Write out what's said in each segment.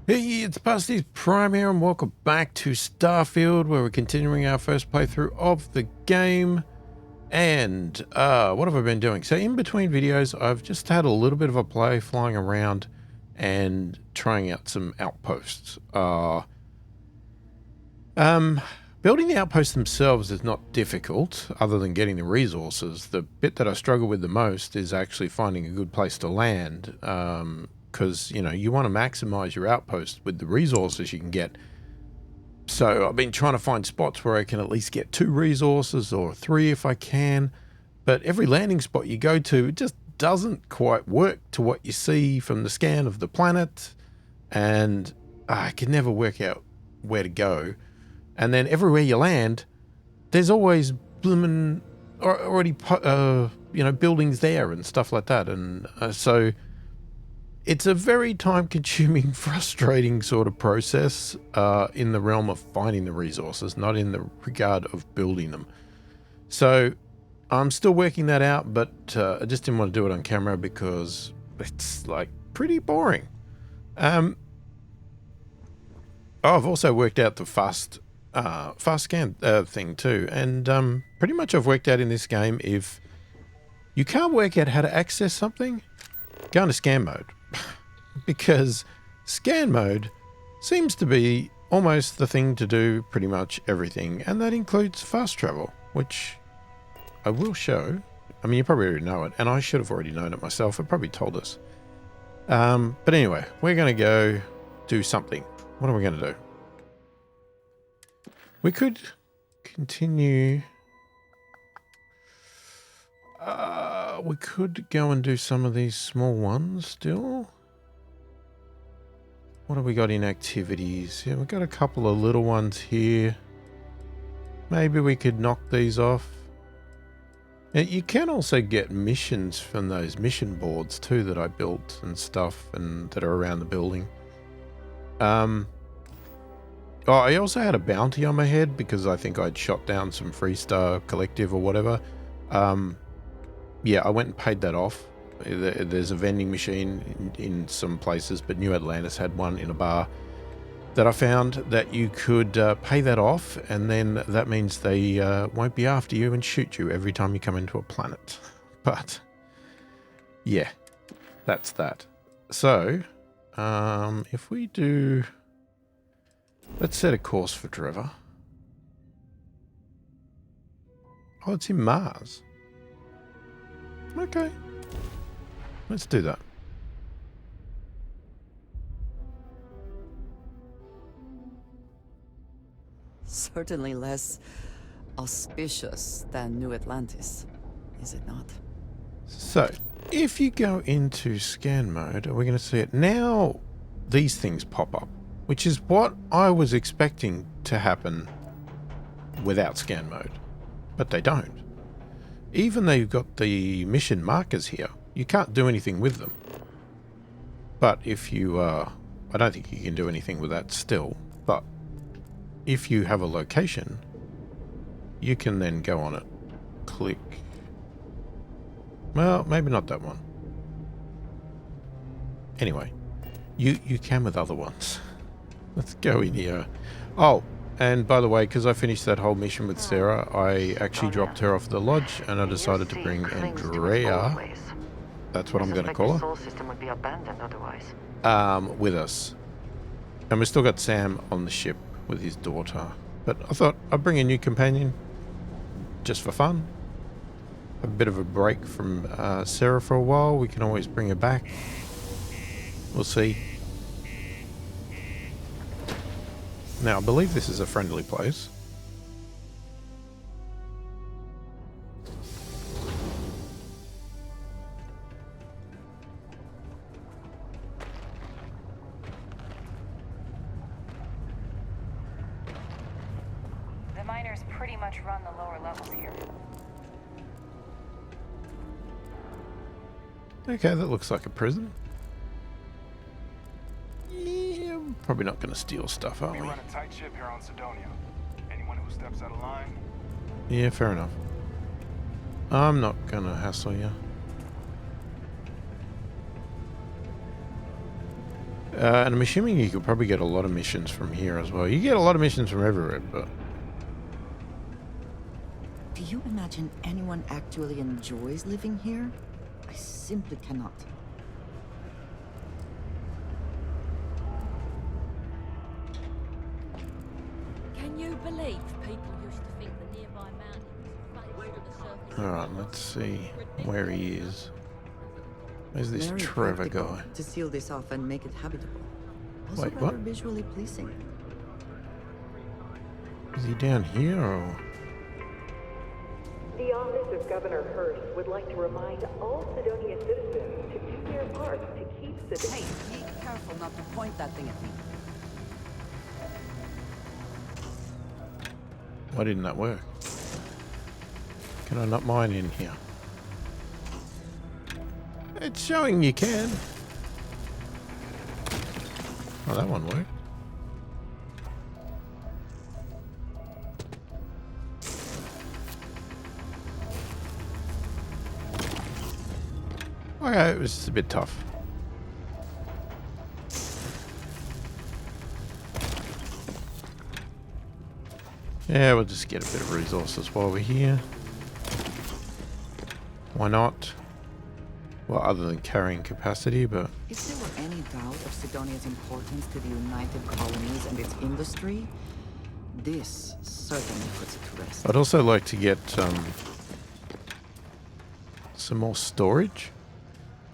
Hey, it's pasthisprime here, and welcome back to Starfield, where we're continuing our first playthrough of the game. And what have I been doing? So in between videos, I've just had a little bit of a play flying around and trying out some outposts. Building the outposts themselves is not difficult, other than getting the resources. The bit that I struggle with the most is actually finding a good place to land. Because, you know, you want to maximize your outpost with the resources you can get. So I've been trying to find spots where I can at least get 2 resources or 3 if I can. But every landing spot you go to, it just doesn't quite work to what you see from the scan of the planet. And I can never work out where to go. And then everywhere you land, there's always blooming already, you know, buildings there and stuff like that. And so it's a very time-consuming, frustrating sort of process in the realm of finding the resources, not in the regard of building them. So I'm still working that out, but I just didn't want to do it on camera because it's like pretty boring. I've also worked out the fast scan thing too, and pretty much I've worked out in this game, if you can't work out how to access something, go into scan mode. Because scan mode seems to be almost the thing to do pretty much everything, and that includes fast travel, which I will show. I mean, you probably already know it, and I should have already known it myself. It probably told us. But anyway, we're going to go do something. What are we going to do? We could continue. We could go and do some of these small ones still. What have we got in activities? Yeah, we've got a couple of little ones here. Maybe we could knock these off. Now, you can also get missions from those mission boards too that I built and stuff, and that are around the building. Oh, I also had a bounty on my head because I think I'd shot down some Freestar Collective or whatever. Yeah, I went and paid that off. There's a vending machine in some places, but New Atlantis had one in a bar that I found that you could pay that off, and then that means they won't be after you and shoot you every time you come into a planet. But yeah, that's that. So if we do, let's set a course for Trevor. Oh, it's in Mars. Okay. Let's do that. Certainly less auspicious than New Atlantis, is it not? So, if you go into scan mode, are we going to see it? Now, these things pop up, which is what I was expecting to happen without scan mode, but they don't. Even though you've got the mission markers here, you can't do anything with them. But if you, I don't think you can do anything with that still, but if you have a location, you can then go on it, click. Well, maybe not that one. Anyway, you can with other ones. Let's go in here. Oh, and by the way, because I finished that whole mission with Sarah, I actually dropped her off the lodge, and I decided to bring Andrea, that's what I'm going to call her, soul system would be abandoned otherwise. with us. And we've still got Sam on the ship with his daughter. But I thought I'd bring a new companion just for fun. A bit of a break from Sarah for a while. We can always bring her back. We'll see. Now, I believe this is a friendly place. The miners pretty much run the lower levels here. Okay, that looks like a prison. Yeah, we're probably not going to steal stuff, are We we? run a tight ship here on Sidonia. Anyone who steps out of line, Yeah, fair enough. I'm not going to hassle you. And I'm assuming you could probably get a lot of missions from here as well. You get a lot of missions from everywhere, but... Do you imagine anyone actually enjoys living here? I simply cannot. Can you believe people used to think the nearby mountains were on the surface? Alright, let's see where he is. Where's this Very Trevor practical guy? to seal this off and make it habitable. Also Wait, rather what? visually pleasing. Is he down here or...? The Office of Governor Hurst would like to remind all Sidonia citizens to do their part to keep Sidonia. Hey, be careful not to point that thing at me. Why didn't that work? Can I not mine in here? It's showing you can. Oh, that one worked. Okay, it was just a bit tough. Yeah, we'll just get a bit of resources while we're here. Why not? Well, other than carrying capacity, but... If there were any doubt of Sidonia's importance to the United Colonies and its industry, this certainly puts it to rest. I'd also like to get some more storage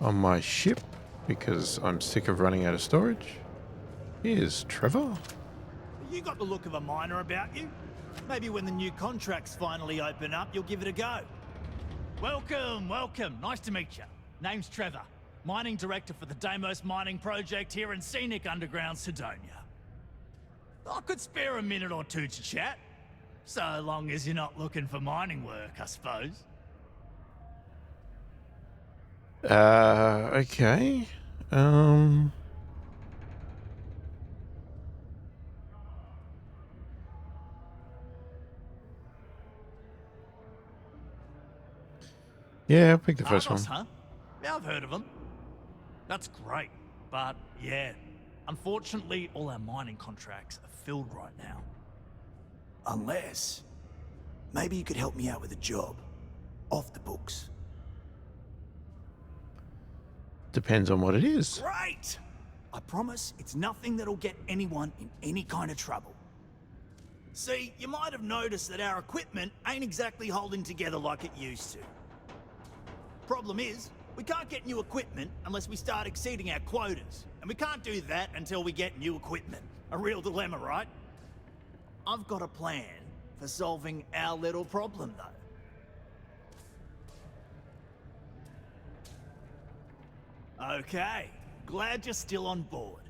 on my ship, because I'm sick of running out of storage. Here's Trevor. You got the look of a miner about you. Maybe when the new contracts finally open up, you'll give it a go. Welcome, welcome. Nice to meet you. Name's Trevor, mining director for the Deimos mining project here in scenic underground Sidonia. I could spare a minute or two to chat, so long as you're not looking for mining work, I suppose. Okay. Yeah, I'll pick the first one. Argos, huh? Yeah, I've heard of them. That's great, but yeah, unfortunately, all our mining contracts are filled right now. Unless, maybe you could help me out with a job. Off the books. Depends on what it is. Great! I promise it's nothing that'll get anyone in any kind of trouble. See, you might have noticed that our equipment ain't exactly holding together like it used to. Problem is, we can't get new equipment unless we start exceeding our quotas. And we can't do that until we get new equipment. A real dilemma, right? I've got a plan for solving our little problem, though. Okay, glad you're still on board.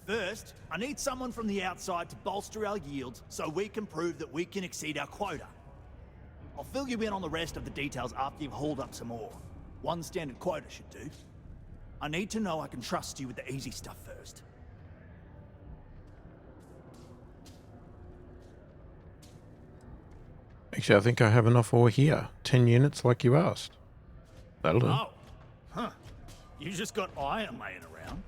First, I need someone from the outside to bolster our yields so we can prove that we can exceed our quota. I'll fill you in on the rest of the details after you've hauled up some ore. One standard quota should do. I need to know I can trust you with the easy stuff first. Actually, I think I have enough ore here. 10 units like you asked. That'll do. Oh, huh. You just got iron laying around.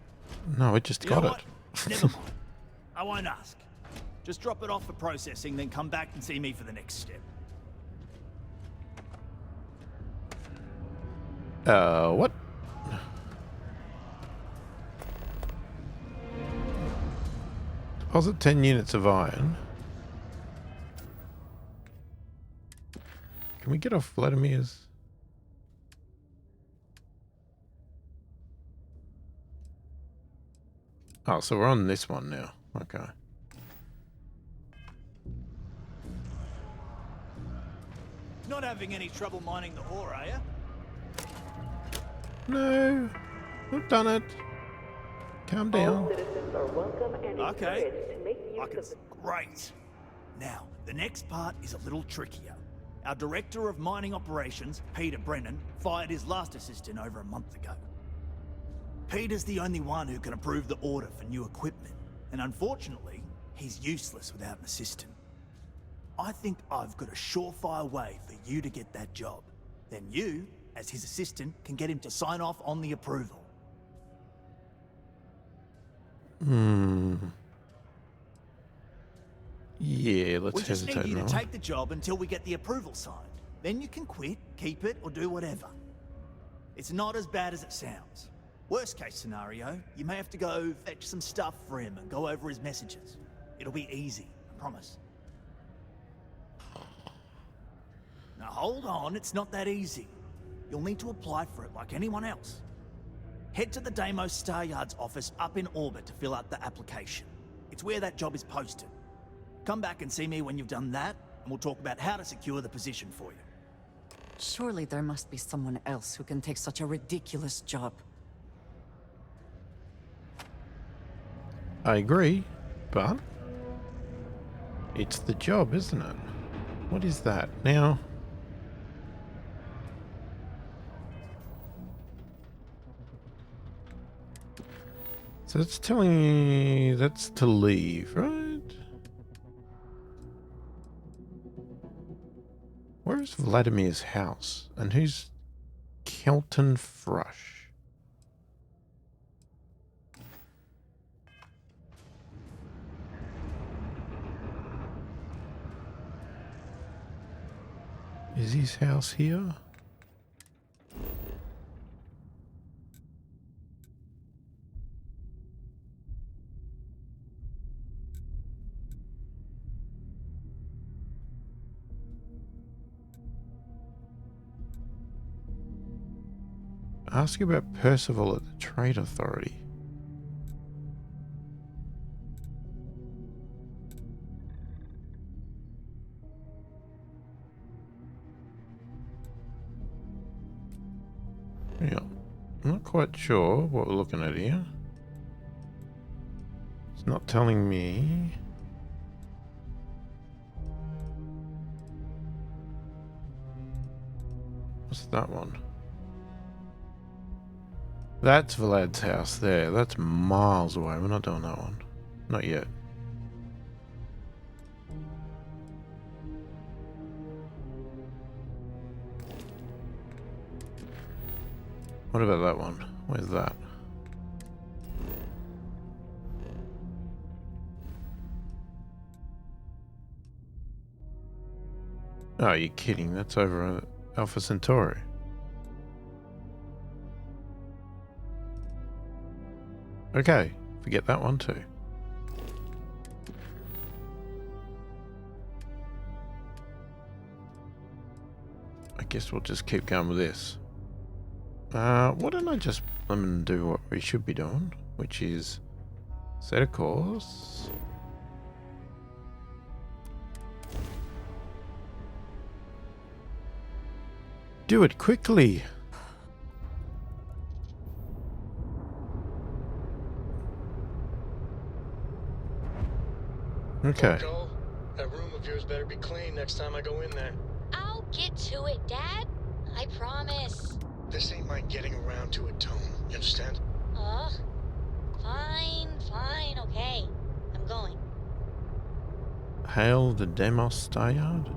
No, I just You got know it. what? Never mind. I won't ask. Just drop it off for processing, then come back and see me for the next step. What? Deposit 10 units of iron. Can we get off Vladimir's? Oh, so we're on this one now. Okay. Not having any trouble mining the ore, are you? No, I've done it. Calm All down. citizens are welcome and Okay. encouraged to make I use can... of the... Great. Now, the next part is a little trickier. Our director of mining operations, Peter Brennan, fired his last assistant over a month ago. Peter's the only one who can approve the order for new equipment, and unfortunately, he's useless without an assistant. I think I've got a surefire way for you to get that job. Then you, as his assistant, can get him to sign off on the approval. Yeah, let's We just need hesitate you to now. take the job until we get the approval signed. Then you can quit, keep it, or do whatever. It's not as bad as it sounds. Worst case scenario, you may have to go fetch some stuff for him and go over his messages. It'll be easy, I promise. Now hold on, it's not that easy. You'll need to apply for it like anyone else. Head to the Deimos Star Yard's office up in orbit to fill out the application. It's where that job is posted. Come back and see me when you've done that, and we'll talk about how to secure the position for you. Surely there must be someone else who can take such a ridiculous job. I agree, but it's the job, isn't it? What is that? Now, so it's telling me that's to leave, right? Where's Vladimir's house? And who's Kelton Frush? Is his house here? Ask about Percival at the Trade Authority. Yeah, I'm not quite sure what we're looking at here. It's not telling me. What's that one? That's Vlad's house there. That's miles away. We're not doing that one. Not yet. What about that one? Where's that? Oh, you're kidding. That's over at Alpha Centauri. Okay, forget that one too. I guess we'll just keep going with this. Why don't I just let them do what we should be doing, which is set a course. Do it quickly. Okay. Joel, that room of yours better be clean next time I go in there. I'll get to it, Dad. I promise. This ain't my getting around to it, Tone. You understand? Fine, okay. I'm going. Hail the Deimos Star Yard?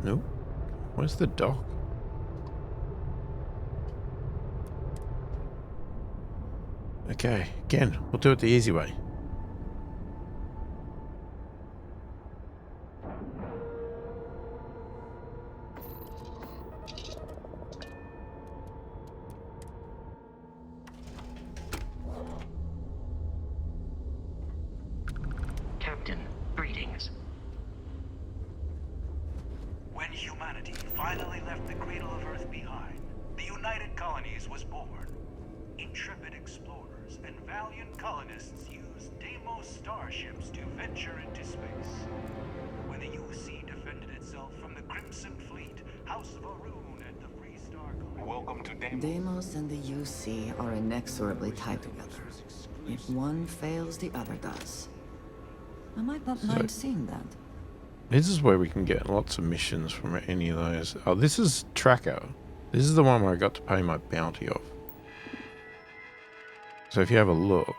Nope. Where's the dock? Okay, again, we'll do it the easy way. Captain, greetings. When humanity finally left the cradle of Earth behind, the United Colonies was born. Intrepid explorers and valiant colonists used Deimos starships to venture into space. When the UC defended itself from the Crimson Fleet, House of Arun, and the Free Star Colony. Welcome to Deimos. Deimos and the UC are inexorably tied together. If one fails, the other does. I might not mind seeing that. This is where we can get lots of missions from any of those. Oh, this is Tracker. This is the one where I got to pay my bounty off. So if you have a look,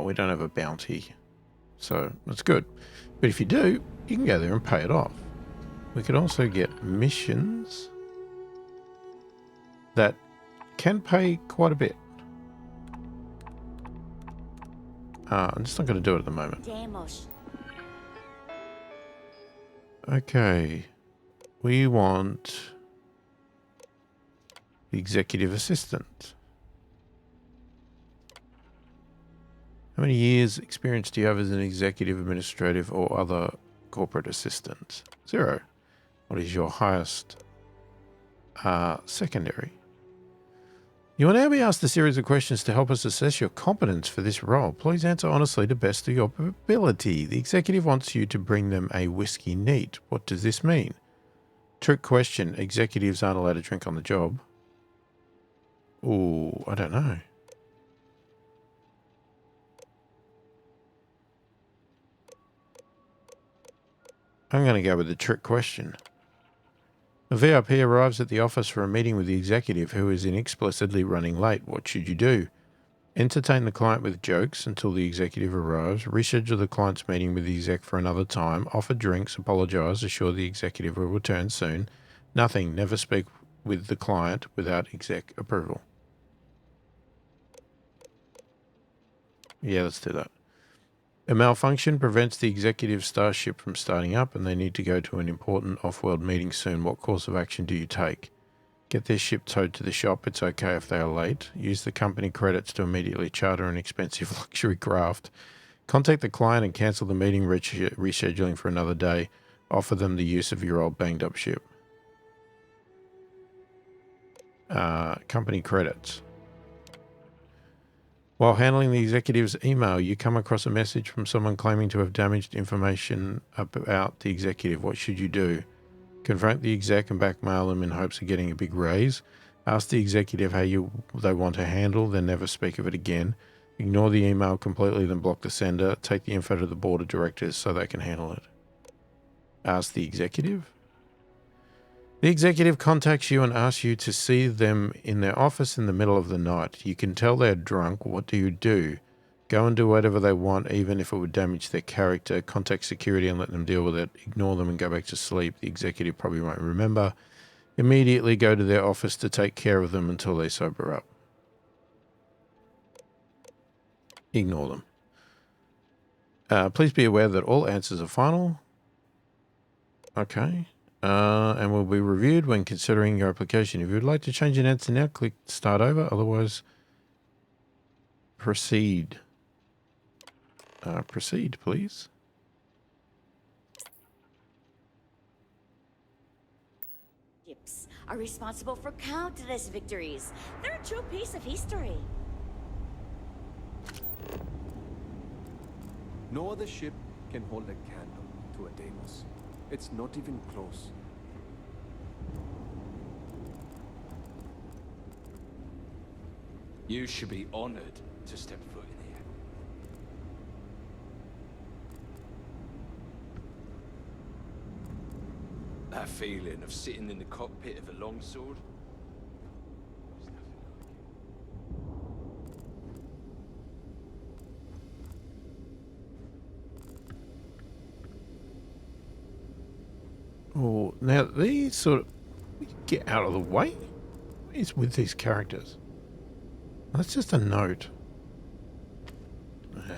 we don't have a bounty. So that's good. But if you do, you can go there and pay it off. We could also get missions that can pay quite a bit. I'm just not going to do it at the moment. Okay. We want the executive assistant. How many years experience do you have as an executive, administrative, or other corporate assistant? 0. What is your highest? Secondary. You will now be asked a series of questions to help us assess your competence for this role. Please answer honestly to the best of your ability. The executive wants you to bring them a whiskey neat. What does this mean? Trick question. Executives aren't allowed to drink on the job. Ooh, I don't know. I'm going to go with the trick question. A VIP arrives at the office for a meeting with the executive who is inexplicably running late. What should you do? Entertain the client with jokes until the executive arrives. Reschedule the client's meeting with the exec for another time. Offer drinks. Apologize. Assure the executive will return soon. Nothing. Never speak with the client without exec approval. Yeah, let's do that. A malfunction prevents the executive starship from starting up and they need to go to an important off-world meeting soon. What course of action do you take? Get their ship towed to the shop. It's okay if they are late. Use the company credits to immediately charter an expensive luxury craft. Contact the client and cancel the meeting, rescheduling for another day. Offer them the use of your old banged up ship. Company credits. While handling the executive's email, you come across a message from someone claiming to have damaged information about the executive. What should you do? Confront the exec and blackmail them in hopes of getting a big raise. Ask the executive how they want to handle, then never speak of it again. Ignore the email completely, then block the sender. Take the info to the board of directors so they can handle it. Ask the executive. The executive contacts you and asks you to see them in their office in the middle of the night. You can tell they're drunk. What do you do? Go and do whatever they want, even if it would damage their character. Contact security and let them deal with it. Ignore them and go back to sleep. The executive probably won't remember. Immediately go to their office to take care of them until they sober up. Ignore them. Please be aware that all answers are final. Okay. And will be reviewed when considering your application. If you would like to change an answer now, click start over. Otherwise, proceed. Proceed, please. Ships are responsible for countless victories. They're a true piece of history. No other ship can hold a candle to a Deimos. It's not even close. You should be honored to step foot in here. That feeling of sitting in the cockpit of a longsword. Oh, now these sort of get out of the way. What is with these characters? That's just a note.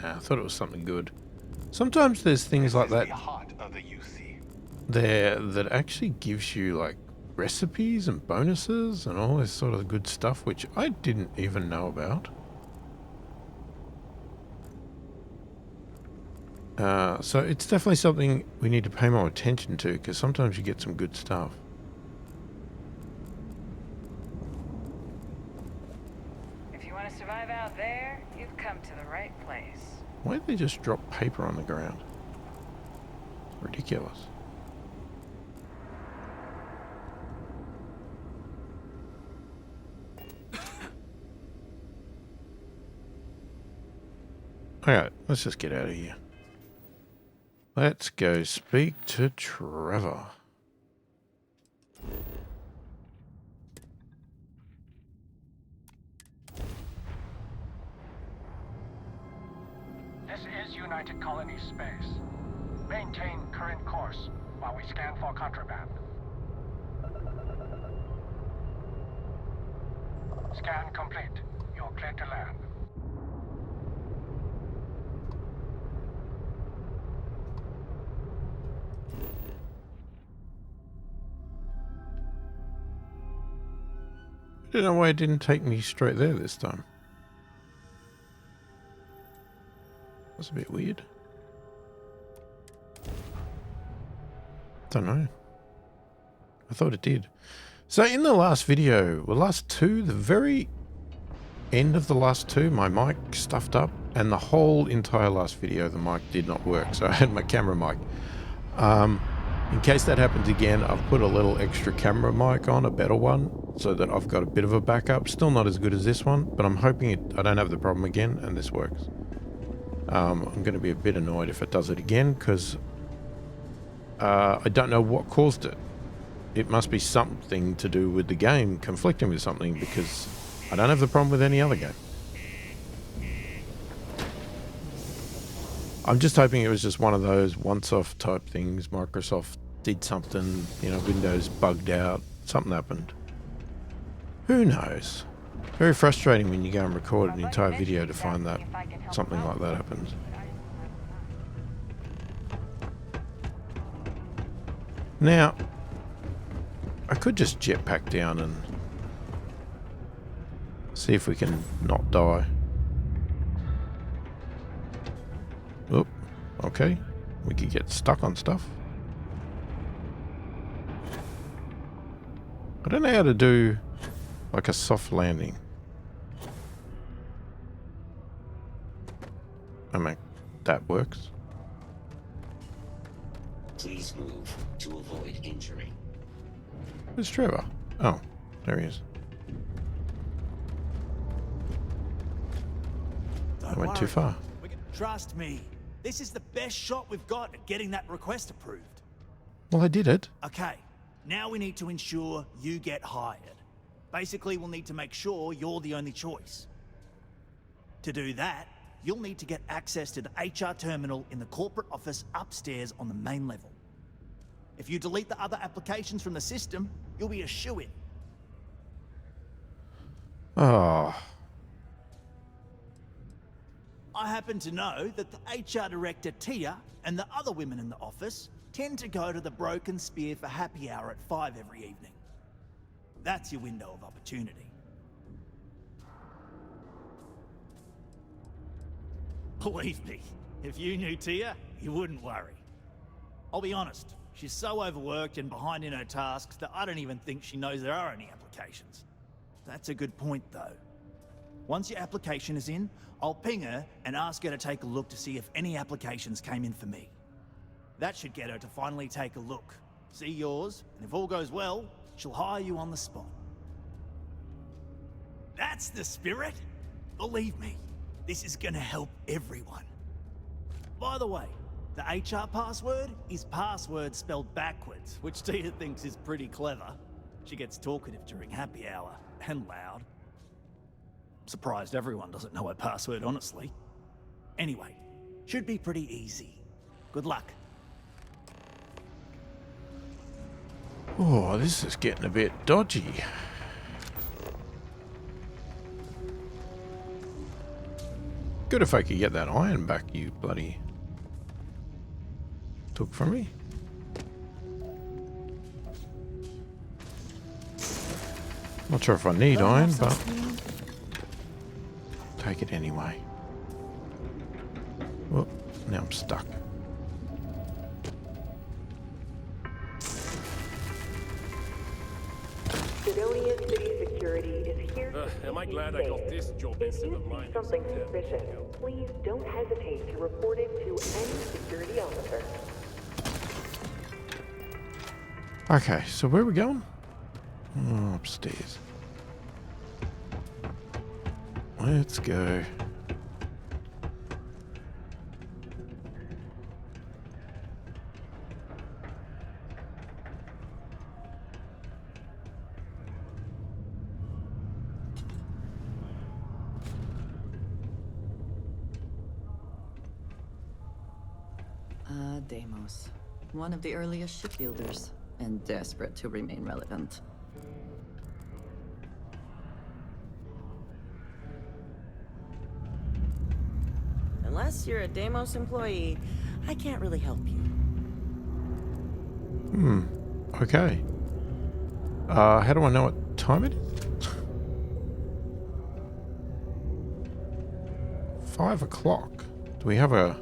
I thought it was something good. Sometimes there's things like that there that actually gives you like recipes and bonuses and all this sort of good stuff, which I didn't even know about. So it's definitely something we need to pay more attention to, because sometimes you get some good stuff. If you want to survive out there, you've come to the right place. Why did they just drop paper on the ground? Ridiculous. Alright, let's just get out of here. Let's go speak to Trevor. This is United Colonies space. Maintain current course while we scan for contraband. Scan complete. You're clear to land. I don't know why it didn't take me straight there this time. That's a bit weird. Don't know. I thought it did. So in the last video, the last two, the very end of the last two, my mic stuffed up, and the whole entire last video, the mic did not work. So I had my camera mic. In case that happens again, I've put a little extra camera mic on, a better one, so that I've got a bit of a backup. Still not as good as this one, but I'm hoping I don't have the problem again, and this works. I'm going to be a bit annoyed if it does it again, because I don't know what caused it. It must be something to do with the game conflicting with something, because I don't have the problem with any other game. I'm just hoping it was just one of those once-off type things. Microsoft did something, you know, Windows bugged out, something happened. Who knows? Very frustrating when you go and record an entire video to find that something like that happens. Now, I could just jetpack down and see if we can not die. Oh, okay. We could get stuck on stuff. I don't know how to do like a soft landing. I mean, that works. Please move to avoid injury. Where's Trevor? Oh, there he is. I went too far. Trust me, this is the best shot we've got at getting that request approved. Well, I did it. Okay, now we need to ensure you get hired. Basically, we'll need to make sure you're the only choice. To do that, you'll need to get access to the HR terminal in the corporate office upstairs on the main level. If you delete the other applications from the system, you'll be a shoo-in. Oh. I happen to know that the HR director, Tia, and the other women in the office tend to go to the Broken Spear for happy hour at 5 every evening. That's your window of opportunity. Believe me, if you knew Tia, you wouldn't worry. I'll be honest, she's so overworked and behind in her tasks that I don't even think she knows there are any applications. That's a good point, though. Once your application is in, I'll ping her and ask her to take a look to see if any applications came in for me. That should get her to finally take a look, see yours, and if all goes well, she'll hire you on the spot. That's the spirit. Believe me, this is gonna help everyone. By the way, the HR password is password spelled backwards, which Tia thinks is pretty clever. She gets talkative during happy hour, and loud. Surprised everyone doesn't know her password, honestly. Anyway, should be pretty easy. Good luck. Oh, this is getting a bit dodgy. Good if I could get that iron back you bloody took from me. Not sure if I need iron, but take it anyway. Well, now I'm stuck. Sidonia City Security is here. Am I glad I got this job instead of mine? Something suspicious. Please don't hesitate to report it to any security officer. Okay, so where are we going? Oh, upstairs. Let's go. Deimos. One of the earliest shipbuilders, and desperate to remain relevant. Unless you're a Deimos employee, I can't really help you. Okay. How do I know what time it is? 5 o'clock. Do we have a...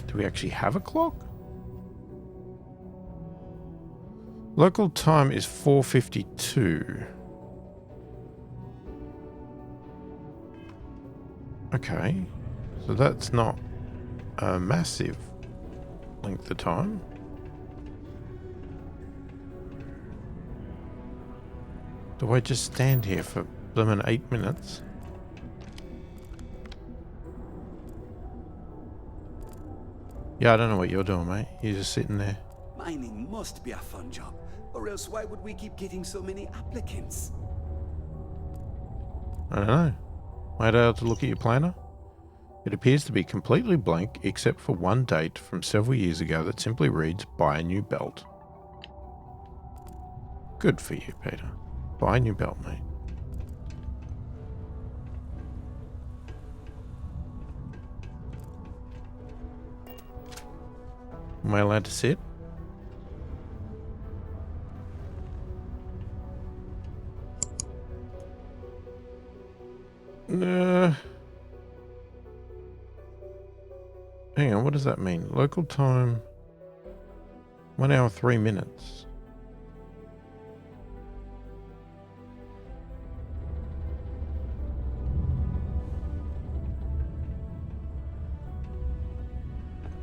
Do we actually have a clock? Local time is 4:52. Okay. So that's not a massive length of time. Do I just stand here for blooming 8 minutes? Yeah, I don't know what you're doing, mate. You're just sitting there. Mining must be a fun job, or else why would we keep getting so many applicants? I don't know. Might I have to look at your planner? It appears to be completely blank except for one date from several years ago that simply reads, buy a new belt. Good for you, Peter. Buy a new belt, mate. Am I allowed to sit? Hang on, what does that mean? Local time, 1 hour, 3 minutes.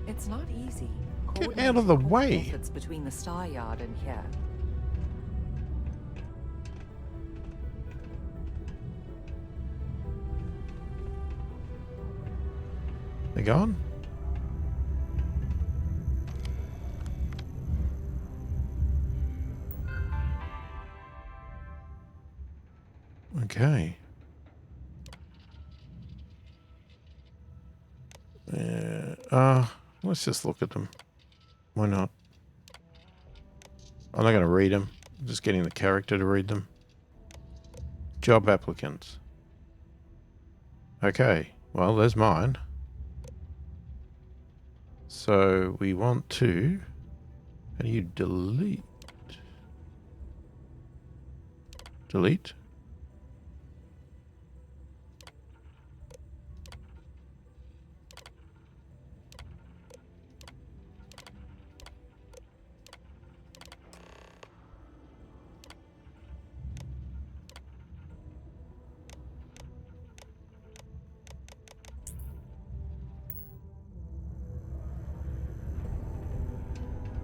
It's not easy. Get out of the way. It's between the Star Yard and here. They gone? Okay. Let's just look at them. Why not? I'm not going to read them. I'm just getting the character to read them. Job applicants. Okay. Well, there's mine. So we want to... How do you delete? Delete?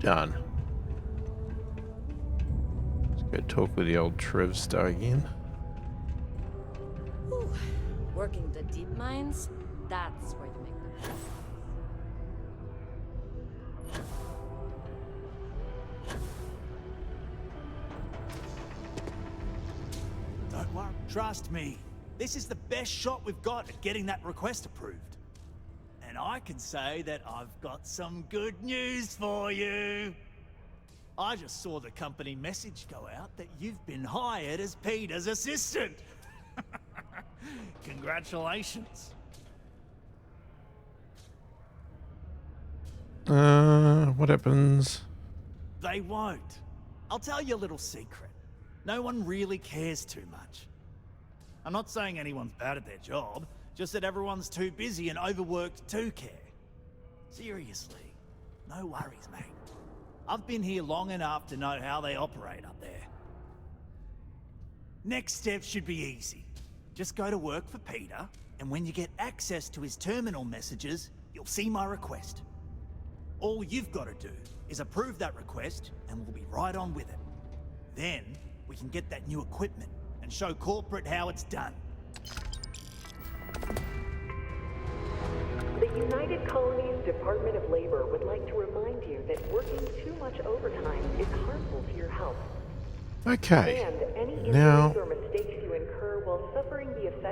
Done. Let's go talk with the old Trev star again. Ooh, working the deep mines, that's where you make the best. Don't worry, trust me. This is the best shot we've got at getting that request approved. And I can say that I've got some good news for you. I just saw the company message go out that you've been hired as Peter's assistant. Congratulations. What happens? They won't. I'll tell you a little secret. No one really cares too much. I'm not saying anyone's bad at their job, just that everyone's too busy and overworked to care. Seriously, no worries, mate. I've been here long enough to know how they operate up there. Next step should be easy. Just go to work for Peter, and when you get access to his terminal messages, you'll see my request. All you've got to do is approve that request, and we'll be right on with it. Then, we can get that new equipment and show corporate how it's done. The United Colonies Department of Labor would like to remind you that working too much overtime is harmful to your health. Okay. And any Now... injuries or mistakes you incur while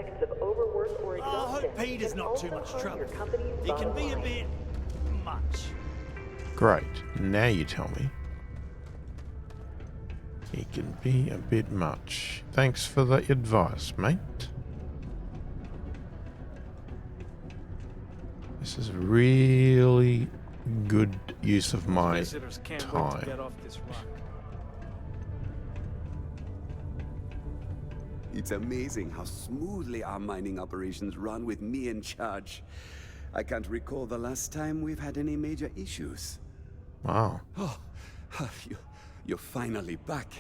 effects of overwork or I exhaustion. hope Peter's can not too also much harm trouble. your company's He can bottom be a line. bit much. Great. Now you tell me. He can be a bit much. Thanks for the advice, mate. This is really good use of my Visitors can't wait to time. get off this rock. It's amazing how smoothly our mining operations run with me in charge. I can't recall the last time we've had any major issues. Wow. Oh, you're finally back.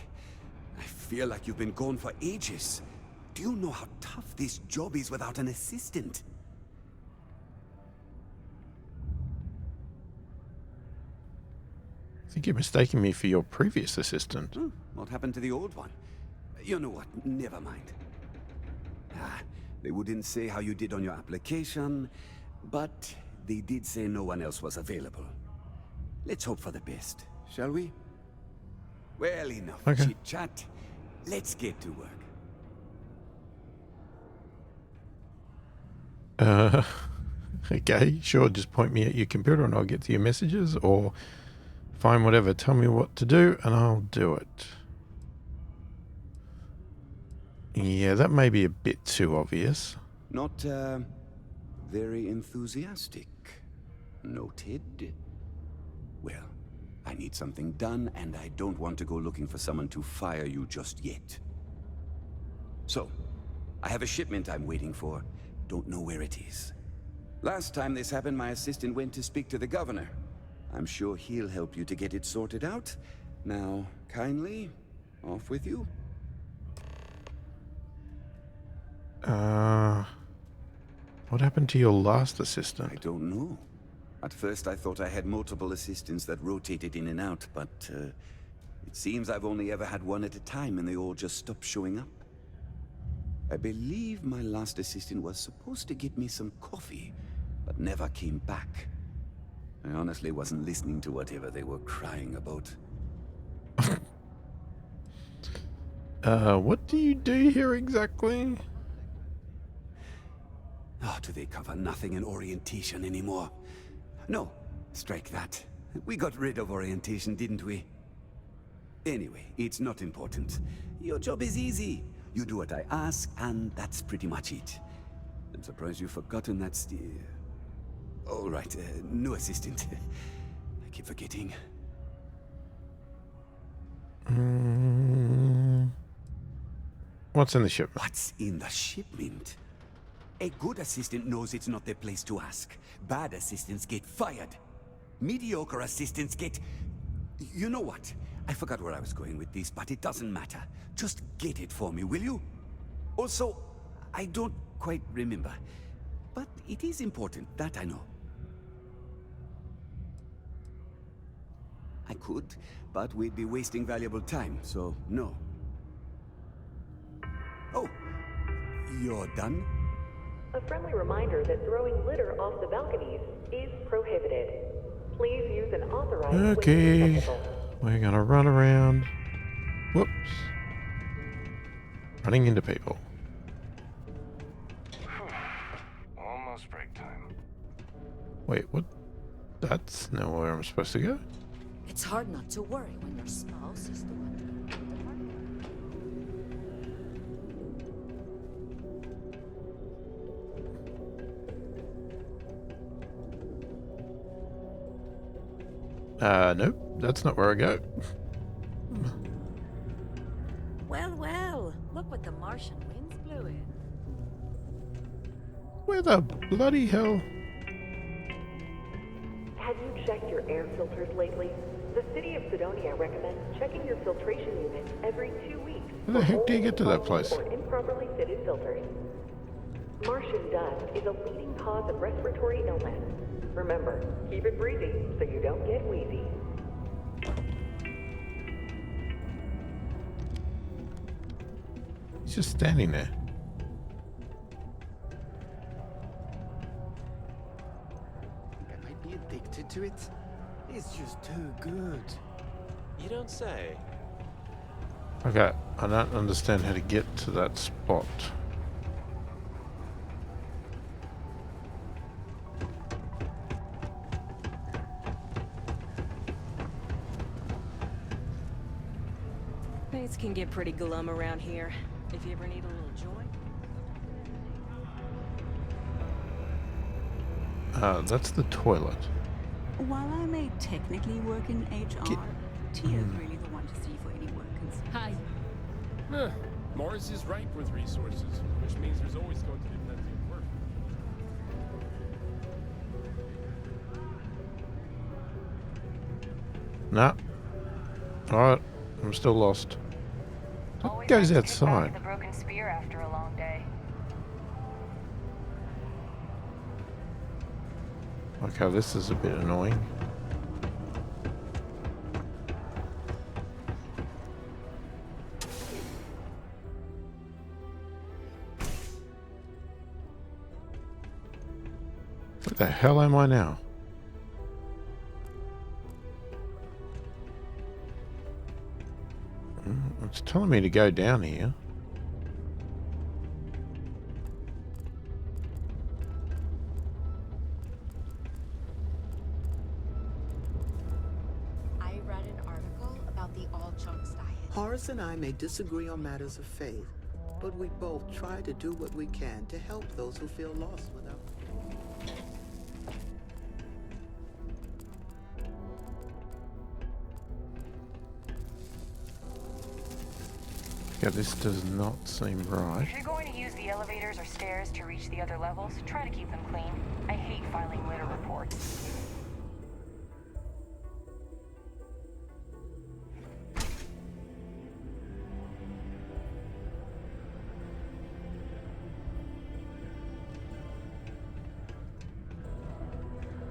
I feel like you've been gone for ages. Do you know how tough this job is without an assistant? I think you're mistaking me for your previous assistant. What happened to the old one? You know what? Never mind. They wouldn't say how you did on your application, but they did say no one else was available. Let's hope for the best, shall we? Well, enough chit-chat. Let's get to work. Okay, sure, just point me at your computer and I'll get to your messages, or fine, whatever, tell me what to do and I'll do it. Yeah, that may be a bit too obvious. Not, very enthusiastic. Noted. Well, I need something done, and I don't want to go looking for someone to fire you just yet. So, I have a shipment I'm waiting for. Don't know where it is. Last time this happened, my assistant went to speak to the governor. I'm sure he'll help you to get it sorted out. Now, kindly, off with you. What happened to your last assistant? I don't know. At first I thought I had multiple assistants that rotated in and out, but it seems I've only ever had one at a time and they all just stopped showing up. I believe my last assistant was supposed to get me some coffee, but never came back. I honestly wasn't listening to whatever they were crying about. What do you do here exactly? Oh, do they cover nothing in orientation anymore? No, strike that. We got rid of orientation, didn't we? Anyway, it's not important. Your job is easy. You do what I ask, and that's pretty much it. I'm surprised you've forgotten that's the... All right, no assistant. I keep forgetting. What's in the shipment? What's in the shipment? A good assistant knows it's not their place to ask. Bad assistants get fired. Mediocre assistants get... You know what? I forgot where I was going with this, but it doesn't matter. Just get it for me, will you? Also, I don't quite remember. But it is important, that I know. I could, but we'd be wasting valuable time, so no. Oh, you're done? A friendly reminder that throwing litter off the balconies is prohibited. Please use an authorized Okay, receptacle. we're gonna run around. Whoops. Running into people. Almost break time. Wait, what? That's not where I'm supposed to go? It's hard not to worry when your spouse is the one. Nope, that's not where I go. Well, look what the Martian winds blew in. Where the bloody hell? Have you checked your air filters lately? The city of Sidonia recommends checking your filtration units every 2 weeks. How the heck do you get to that place? Or improperly fitted filters. Martian dust is a leading cause of respiratory illness. Remember, keep it breezy so you don't get wheezy. He's just standing there. I might be addicted to it. It's just too good. You don't say. Okay, I don't understand how to get to that spot. Things can get pretty glum around here. If you ever need a little joy. That's the toilet. While I may technically work in HR, Tia's really the one to see for any work concerns. Hi. Mars is ripe with resources, which means there's always going to be plenty of work. Nah. Alright, I'm still lost. What goes outside? The broken spear after a long day. Okay, this is a bit annoying. Where the hell am I now? It's telling me to go down here. I read an article about the all-chunks diet. Horace and I may disagree on matters of faith, but we both try to do what we can to help those who feel lost without. Yeah, this does not seem right. If you're going to use the elevators or stairs to reach the other levels, try to keep them clean. I hate filing litter reports.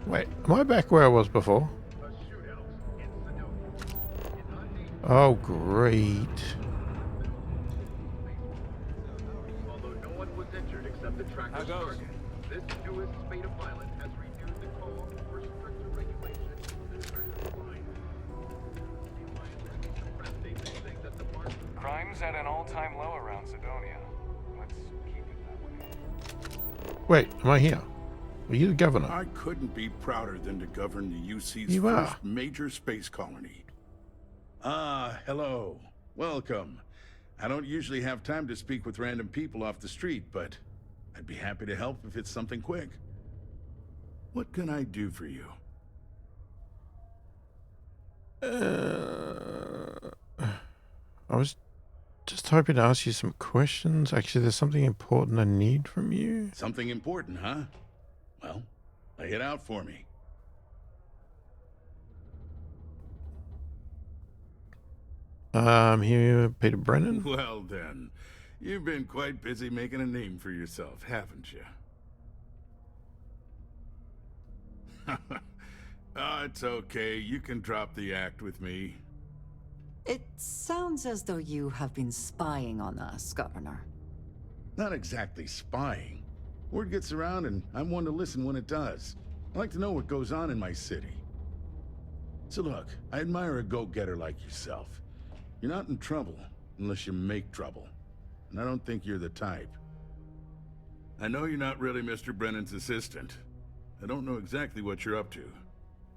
Wait, am I back where I was before? Oh, great. How goes? This newest spate of violence has renewed the call for stricter regulations. Crime's at an all-time low around Sidonia. Let's keep it that way. Wait, am I here? Are you the governor? I couldn't be prouder than to govern the UC's You first are. major space colony. Ah, hello. Welcome. I don't usually have time to speak with random people off the street, but I'd be happy to help if it's something quick. What can I do for you? I was just hoping to ask you some questions. Actually, there's something important I need from you. Something important, huh? Well, lay it out for me. Here, Peter Brennan. Well then, you've been quite busy making a name for yourself, haven't you? Oh, it's okay. You can drop the act with me. It sounds as though you have been spying on us, Governor. Not exactly spying. Word gets around and I'm one to listen when it does. I like to know what goes on in my city. So look, I admire a go-getter like yourself. You're not in trouble unless you make trouble. And I don't think you're the type. I know you're not really Mr. Brennan's assistant. I don't know exactly what you're up to,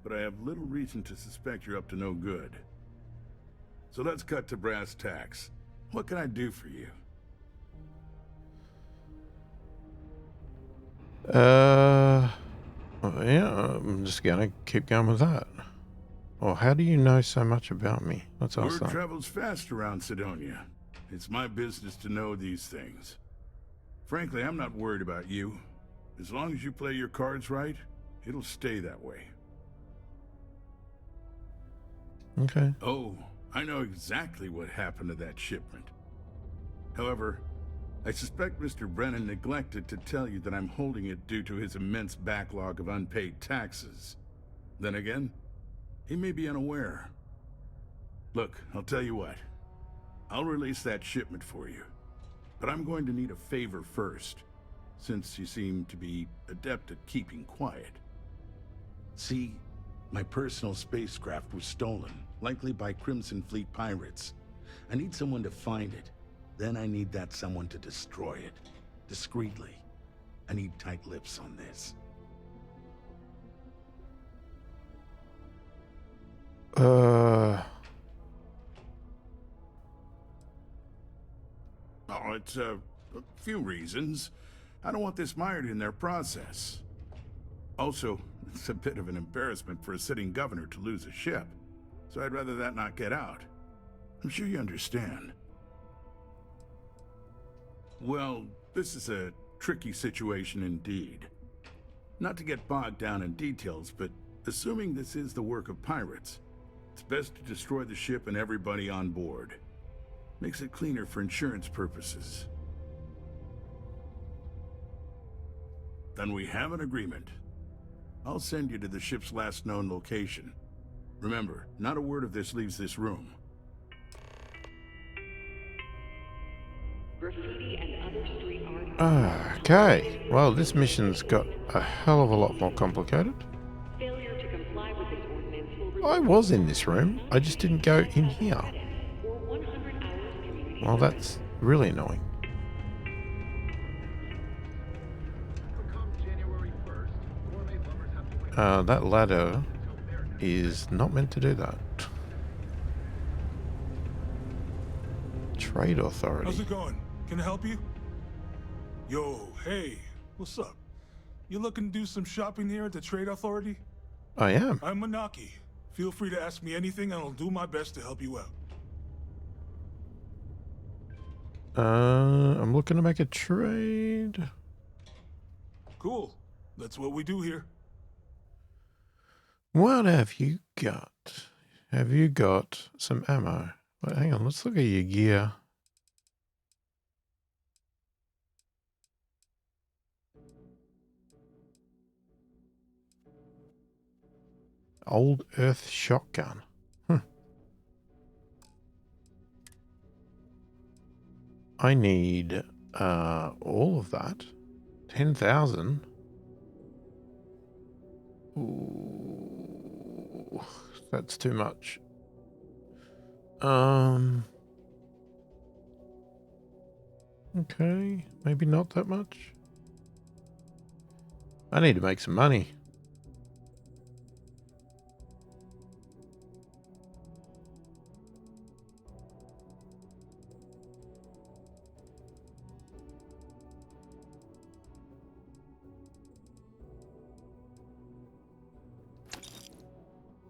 but I have little reason to suspect you're up to no good. So let's cut to brass tacks. What can I do for you? Yeah, I'm just gonna keep going with that. Well, how do you know so much about me? Let's ask Word that. travels fast around Sidonia. It's my business to know these things. Frankly, I'm not worried about you. As long as you play your cards right, it'll stay that way. Okay. Oh, I know exactly what happened to that shipment. However, I suspect Mr. Brennan neglected to tell you that I'm holding it due to his immense backlog of unpaid taxes. Then again, he may be unaware. Look, I'll tell you what. I'll release that shipment for you. But I'm going to need a favor first, since you seem to be adept at keeping quiet. See, my personal spacecraft was stolen, likely by Crimson Fleet pirates. I need someone to find it. Then I need that someone to destroy it. Discreetly. I need tight lips on this. Oh, it's a few reasons. I don't want this mired in their process. Also, it's a bit of an embarrassment for a sitting governor to lose a ship. So I'd rather that not get out. I'm sure you understand. Well, this is a tricky situation indeed. Not to get bogged down in details, but assuming this is the work of pirates, it's best to destroy the ship and everybody on board. Makes it cleaner for insurance purposes. Then we have an agreement. I'll send you to the ship's last known location. Remember, not a word of this leaves this room. Graffiti and other street art. Okay. Well, this mission's got a hell of a lot more complicated. Failure to comply with this ordinance will I was in this room. I just didn't go in here. Well, that's really annoying. That ladder is not meant to do that. Trade authority. How's it going? Can I help you? Yo, hey, what's up? You looking to do some shopping here at the Trade Authority? I am. I'm Manaki. Feel free to ask me anything and I'll do my best to help you out. I'm looking to make a trade. Cool. That's what we do here. What have you got? Have you got some ammo? Wait, hang on, let's look at your gear. Old Earth shotgun. I need all of that. 10,000. Ooh, that's too much. Okay, maybe not that much. I need to make some money.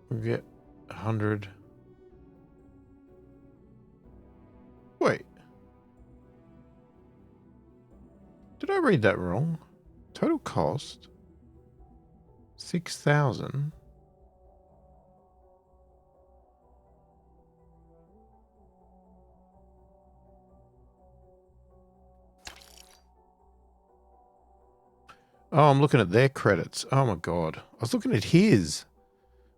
We'll get 100. Wait. Did I read that wrong? Total cost 6,000. Oh, I'm looking at their credits. Oh my god. I was looking at his.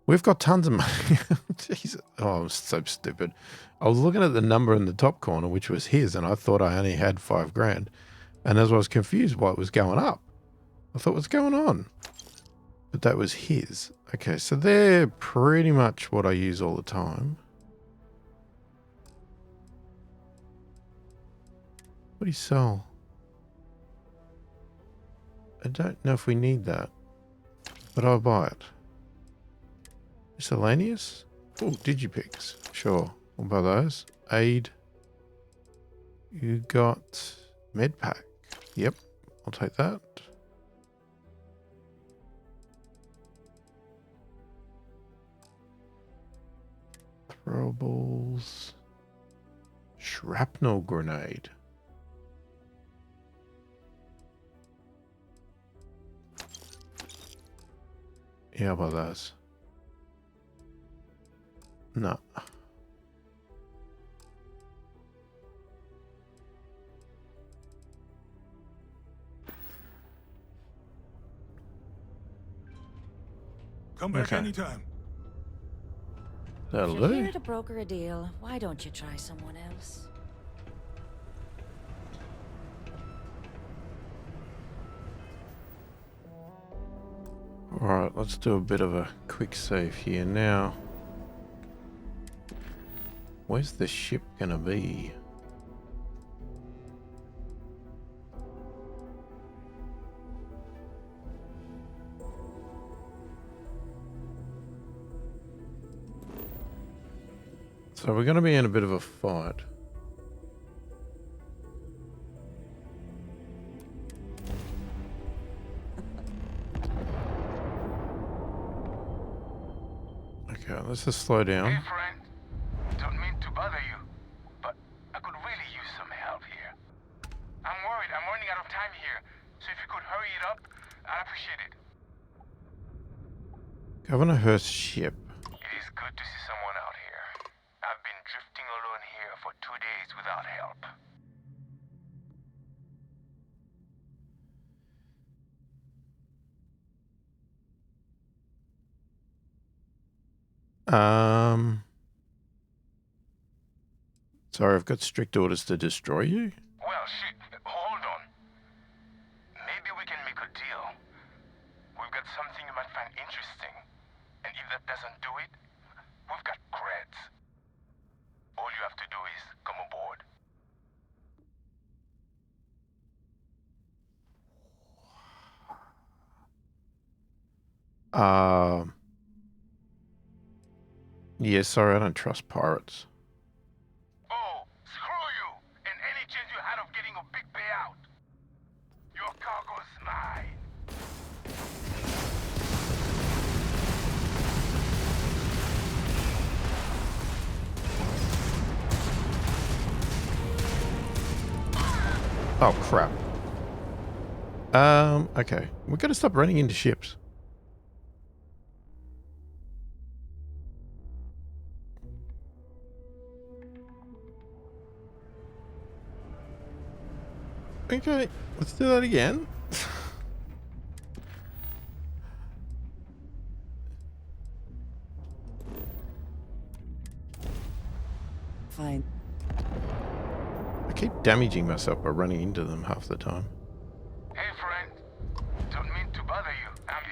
We've got tons of money. Jesus. Oh, I'm so stupid. I was looking at the number in the top corner, which was his, and I thought I only had 5 grand. And as I was confused why it was going up, I thought, what's going on? But that was his. Okay, so they're pretty much what I use all the time. What do you sell? I don't know if we need that, but I'll buy it. Miscellaneous? Oh, Digipix. Sure, we'll buy those. Aid. You got Medpack. Yep, I'll take that. Throwables. Shrapnel grenade. Yeah, about those. No. Come back anytime. That'll If you're do. here to broker a deal, why don't you try someone else? Alright, let's do a bit of a quick save here now. Where's the ship gonna be? So we're gonna be in a bit of a fight. let's just slow down. Hey, friend. Don't mean to bother you, but I could really use some help here. I'm worried. I'm running out of time here, so if you could hurry it up, I'd appreciate it. Governor Hurst's ship. It is good to see someone out here. I've been drifting alone here for 2 days without help. Sorry, I've got strict orders to destroy you. Well, shit. Hold on. Maybe we can make a deal. We've got something you might find interesting. And if that doesn't do it, we've got creds. All you have to do is come aboard. Yeah, sorry, I don't trust pirates. Oh, screw you! And any chance you had of getting a big payout. Your cargo's mine. Oh, crap. Okay. We've got to stop running into ships. Okay, let's do that again. Fine. I keep damaging myself by running into them half the time. Hey, friend. Don't mean to bother you.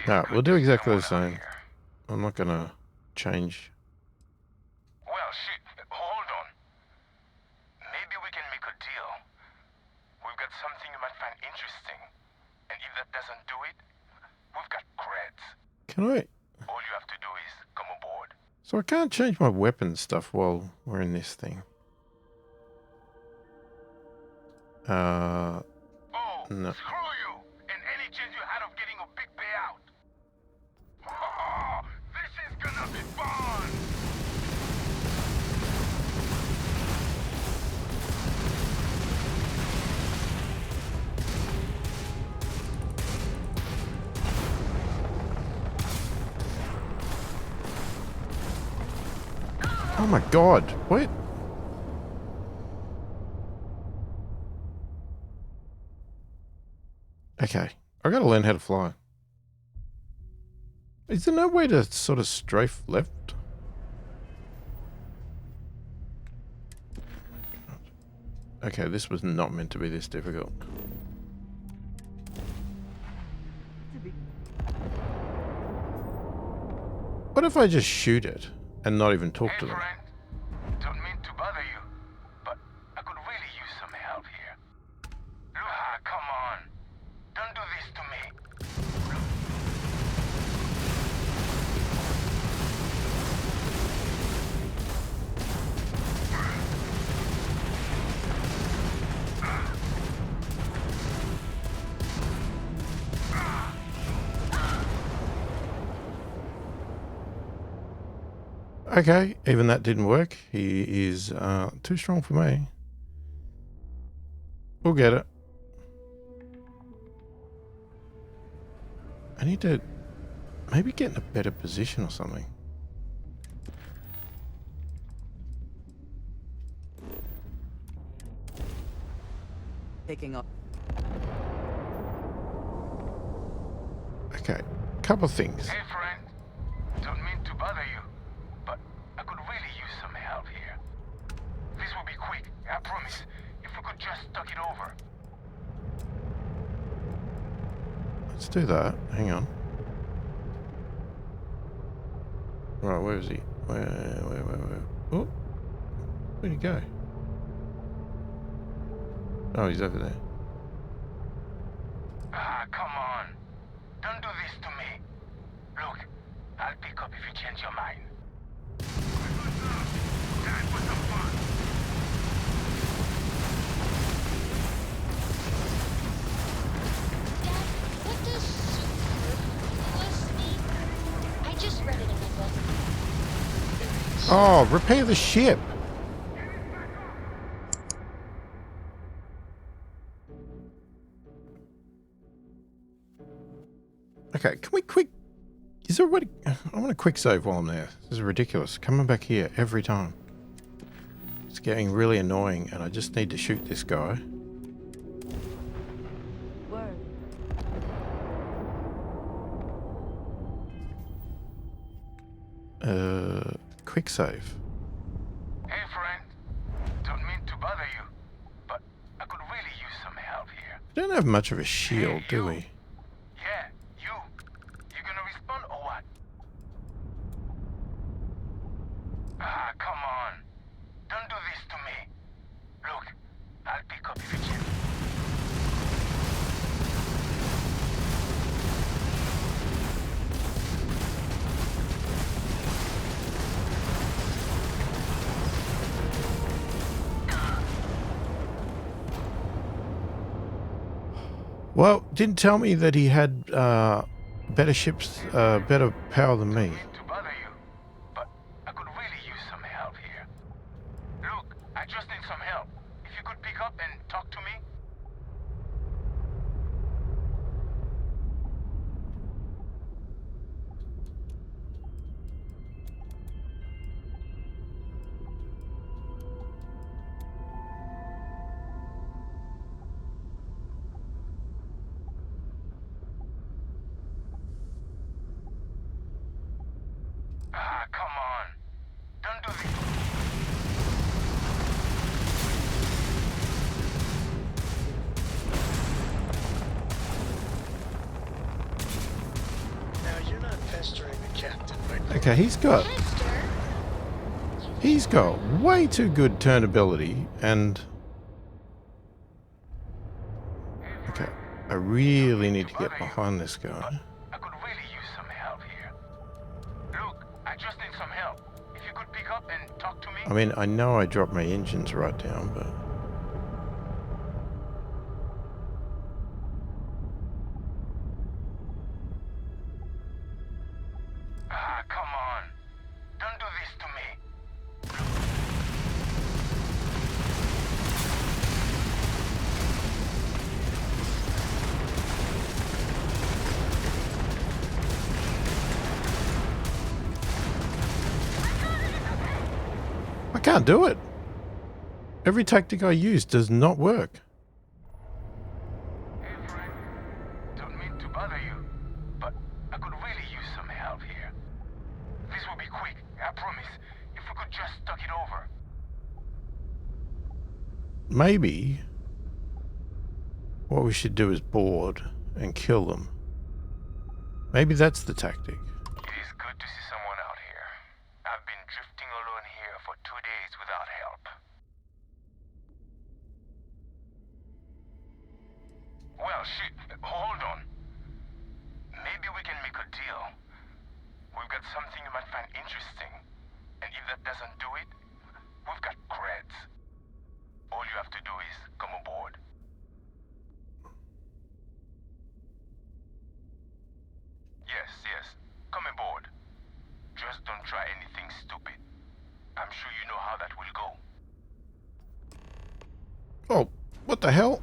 No, we'll do exactly the same. I'm not gonna change. Well, shit. Hold on. Maybe we can make a deal. We've got something you might find interesting. And if that doesn't do it, we've got creds. Can I? All you have to do is come aboard. So I can't change my weapon stuff while we're in this thing. Oh, no. screw you! And any chance you had of getting a big payout. Oh, this is gonna be fun! Oh my god, what? Okay, I gotta learn how to fly. Is there no way to sort of strafe left? Okay, this was not meant to be this difficult. What if I just shoot it and not even talk to them? Friend, don't mean to bother you, but I could really use some help here. Luha, come on. Don't do this to me. Okay, even that didn't work. He is too strong for me. We'll get it. I need to maybe get in a better position or something. Picking up. Okay, couple things. Hey, friend. Don't mean to bother you, but I could really use some help here. This will be quick, I promise. If we could just talk it over. Let's do that. Hang on. Right, where is he? Where? Oh, where'd he go? Oh, he's over there. Ah, come on. Don't do this to me. Look, I'll pick up if you change your mind. Time for some fun. Dad, what does superfluous mean? I just read it in my book. Oh, repair the ship. Okay, can we quick... Is there a way to... I want a quick save while I'm there. This is ridiculous. Coming back here every time. It's getting really annoying and I just need to shoot this guy. Quick save. Hey friend, don't mean to bother you, but I could really use some help here. We don't have much of a shield, do we? Yeah, you. You gonna respond or what? Ah, come on. Don't do this to me. Look, I'll pick up if you can. Well, didn't tell me that he had better ships, better power than me. To bother you, but I could really use some help here. Look, I just need some help. If you could pick up and talk to me. Ah, come on. Don't do this. Now you're not pestering the captain, right? Okay, he's got way too good turn ability and okay, I really need to get behind this guy. I could really use some help here. Look, I just need some help. If you could pick up and talk to me. I mean, I know I dropped my engines right down, but Ah, come on. Don't do this to me. I can't do it. Every tactic I use does not work. Hey friend, don't mean to bother you, but I could really use some help here. This will be quick, I promise. If we could just talk it over. Maybe what we should do is board and kill them. Maybe that's the tactic. It is good to see someone out here. I've been drifting alone here for 2 days without help. Well, shit, hold on. Maybe we can make a deal. We've got something you might find interesting. And if that doesn't do it, we've got creds. All you have to do is come aboard. Yes, come aboard. Just don't try anything stupid. I'm sure you know how that will go. Oh, what the hell?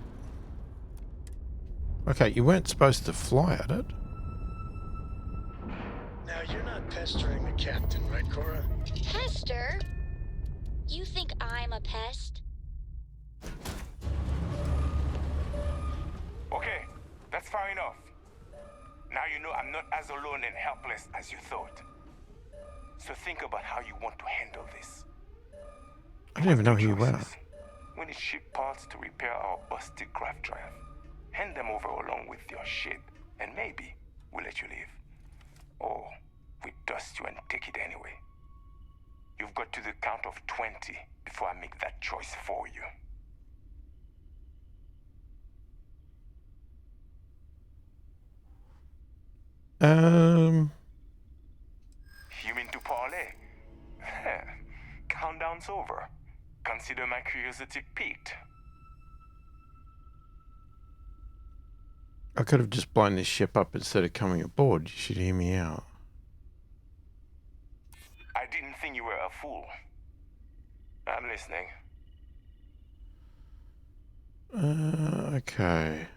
Okay, you weren't supposed to fly at it. Now you're not pestering the captain, right, Cora? Pester? You think I'm a pest? Okay, that's far enough. Now you know I'm not as alone and helpless as you thought. So think about how you want to handle this. I didn't even know who you were. We need ship parts to repair our busted craft drive. Hand them over along with your shit, and maybe we'll let you leave. Or we dust you and take it anyway. You've got to the count of 20 before I make that choice for you. You mean to parlay? Countdown's over. Consider my curiosity piqued. I could have just blown this ship up instead of coming aboard. You should hear me out. I didn't think you were a fool. I'm listening. Okay.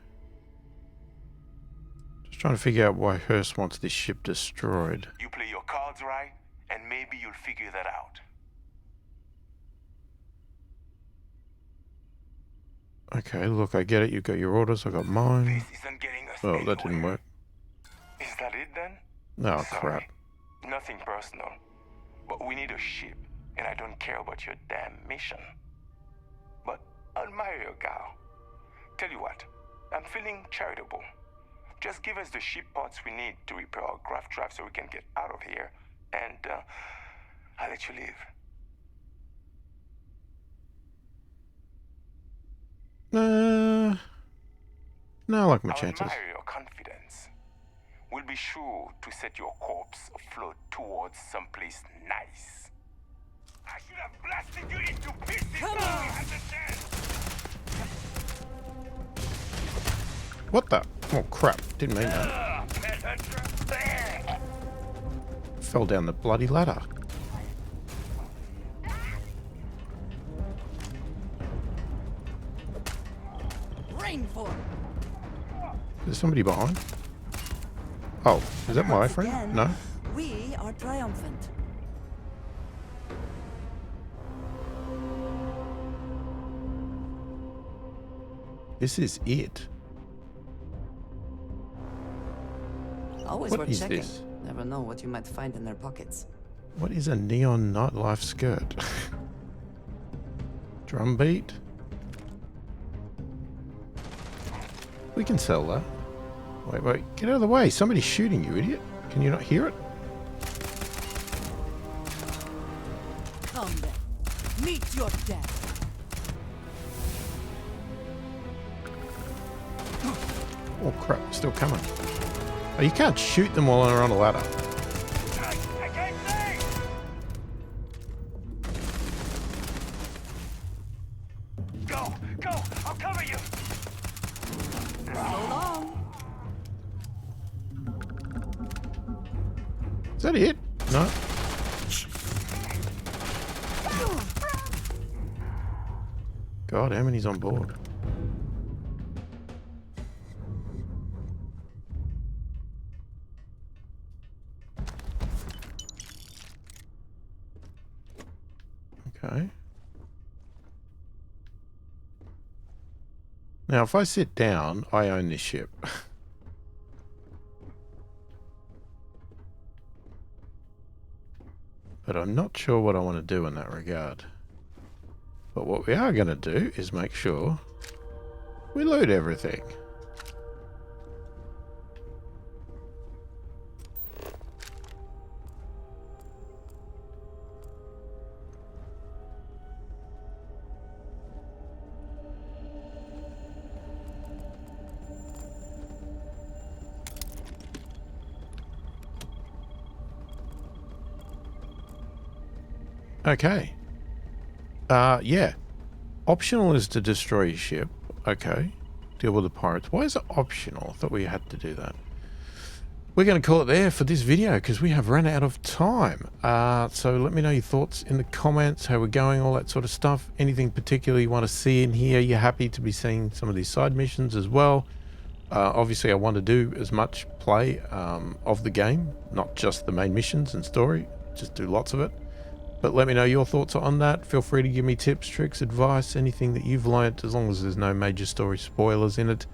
Just trying to figure out why Hurst wants this ship destroyed. You play your cards right, and maybe you'll figure that out. Okay, look, I get it. You've got your orders, I got mine. This isn't getting us Oh, that didn't work. Is that it then? No, Sorry. crap. Nothing personal. But we need a ship, and I don't care about your damn mission. But I'll marry your gal. Tell you what, I'm feeling charitable. Just give us the ship parts we need to repair our graft drive so we can get out of here, and I'll let you live. No, I like my I'll chances. admire your confidence. We'll be sure to set your corpse afloat towards someplace nice. I should have blasted you into pieces when we had the chance. What the? Oh crap! Didn't mean that. Fell down the bloody ladder. Rainform. Is somebody behind? Oh, is that my friend? Again, No? We are triumphant. This is it. Always What worth is checking. this? Never know what you might find in their pockets. What is a neon nightlife skirt? Drum beat? We can sell that. Wait, wait, get out of the way. Somebody's shooting you, idiot. Can you not hear it? Come then. Meet your death. Oh crap, they're still coming. Oh, you can't shoot them while they're on a ladder. I can't see! Go! Go! I'll cover you! So long. Is that it? No? God, how many's on board? Okay. Now, if I sit down, I own this ship. But I'm not sure what I want to do in that regard. But what we are going to do is make sure we loot everything. Okay. Yeah. Optional is to destroy your ship. Okay. Deal with the pirates. Why is it optional? I thought we had to do that. We're going to call it there for this video because we have run out of time. So let me know your thoughts in the comments, how we're going, all that sort of stuff. Anything particular you want to see in here. You're happy to be seeing some of these side missions as well. Obviously, I want to do as much play of the game, not just the main missions and story. Just do lots of it. But let me know your thoughts on that. Feel free to give me tips, tricks, advice, anything that you've learnt, as long as there's no major story spoilers in it.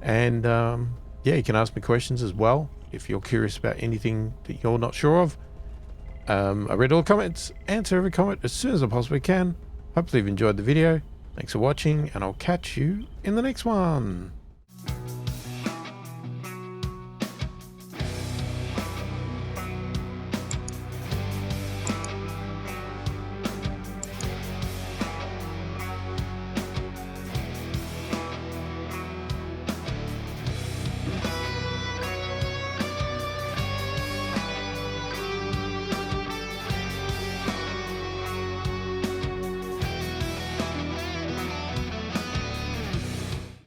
And yeah, you can ask me questions as well if you're curious about anything that you're not sure of. I read all the comments, answer every comment as soon as I possibly can. Hopefully you've enjoyed the video. Thanks for watching, and I'll catch you in the next one.